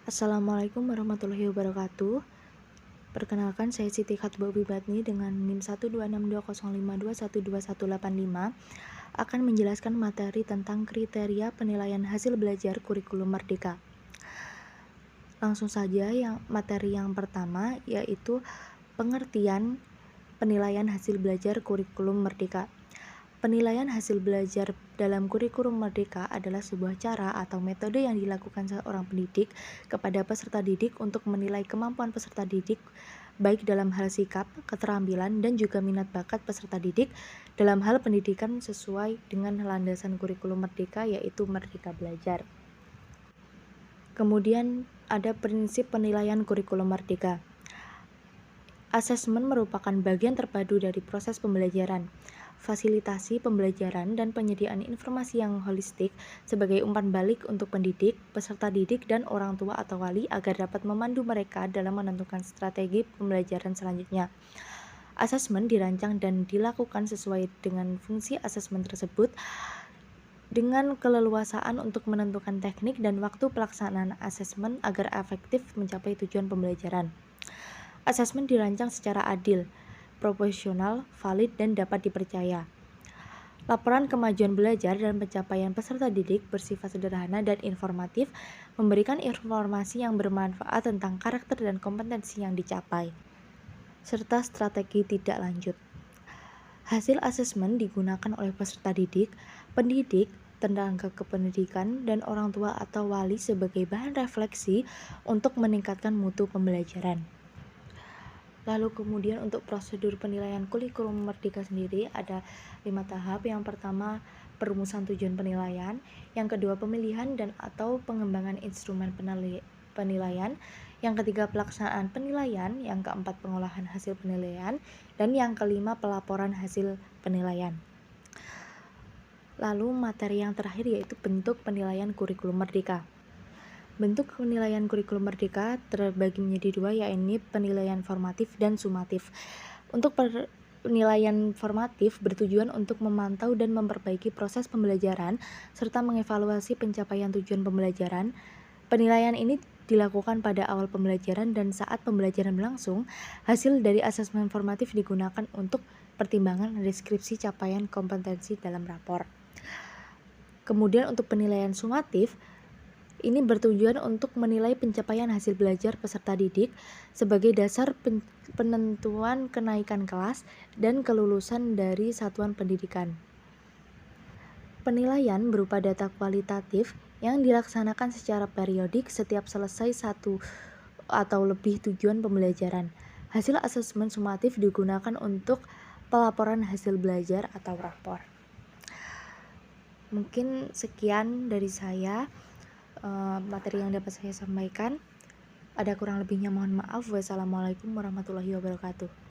Assalamualaikum warahmatullahi wabarakatuh. Perkenalkan, saya Siti Khatibah Batni dengan NIM 1262052121185 akan menjelaskan materi tentang kriteria penilaian hasil belajar kurikulum Merdeka. Langsung saja, materi yang pertama yaitu pengertian penilaian hasil belajar kurikulum Merdeka. Penilaian hasil belajar dalam kurikulum Merdeka adalah sebuah cara atau metode yang dilakukan seorang pendidik kepada peserta didik untuk menilai kemampuan peserta didik baik dalam hal sikap, keterampilan, dan juga minat bakat peserta didik dalam hal pendidikan sesuai dengan landasan kurikulum Merdeka, yaitu Merdeka Belajar. Kemudian ada prinsip penilaian kurikulum Merdeka. Asesmen merupakan bagian terpadu dari proses pembelajaran, fasilitasi pembelajaran, dan penyediaan informasi yang holistik sebagai umpan balik untuk pendidik, peserta didik, dan orang tua atau wali agar dapat memandu mereka dalam menentukan strategi pembelajaran selanjutnya. Asesmen dirancang dan dilakukan sesuai dengan fungsi asesmen tersebut dengan keleluasaan untuk menentukan teknik dan waktu pelaksanaan asesmen agar efektif mencapai tujuan pembelajaran. Asesmen dirancang secara adil, proporsional, valid, dan dapat dipercaya. Laporan kemajuan belajar dan pencapaian peserta didik bersifat sederhana dan informatif, memberikan informasi yang bermanfaat tentang karakter dan kompetensi yang dicapai, serta strategi tidak lanjut. Hasil asesmen digunakan oleh peserta didik, pendidik, tenaga kependidikan, dan orang tua atau wali sebagai bahan refleksi untuk meningkatkan mutu pembelajaran. Lalu kemudian untuk prosedur penilaian kurikulum Merdeka sendiri ada 5 tahap. Yang pertama, perumusan tujuan penilaian. Yang kedua, pemilihan dan atau pengembangan instrumen penilaian. Yang ketiga, pelaksanaan penilaian. Yang keempat, pengolahan hasil penilaian. Dan yang kelima, pelaporan hasil penilaian. Lalu materi yang terakhir yaitu bentuk penilaian kurikulum Merdeka. Bentuk penilaian kurikulum Merdeka terbagi menjadi dua, yaitu penilaian formatif dan sumatif. Untuk penilaian formatif bertujuan untuk memantau dan memperbaiki proses pembelajaran serta mengevaluasi pencapaian tujuan pembelajaran. Penilaian ini dilakukan pada awal pembelajaran dan saat pembelajaran berlangsung. Hasil dari asesmen formatif digunakan untuk pertimbangan deskripsi capaian kompetensi dalam rapor. Kemudian untuk penilaian sumatif, ini bertujuan untuk menilai pencapaian hasil belajar peserta didik sebagai dasar penentuan kenaikan kelas dan kelulusan dari satuan pendidikan. Penilaian berupa data kualitatif yang dilaksanakan secara periodik setiap selesai satu atau lebih tujuan pembelajaran. Hasil asesmen sumatif digunakan untuk pelaporan hasil belajar atau rapor. Mungkin sekian dari saya. Materi yang dapat saya sampaikan. Ada kurang lebihnya mohon maaf. Wassalamualaikum warahmatullahi wabarakatuh.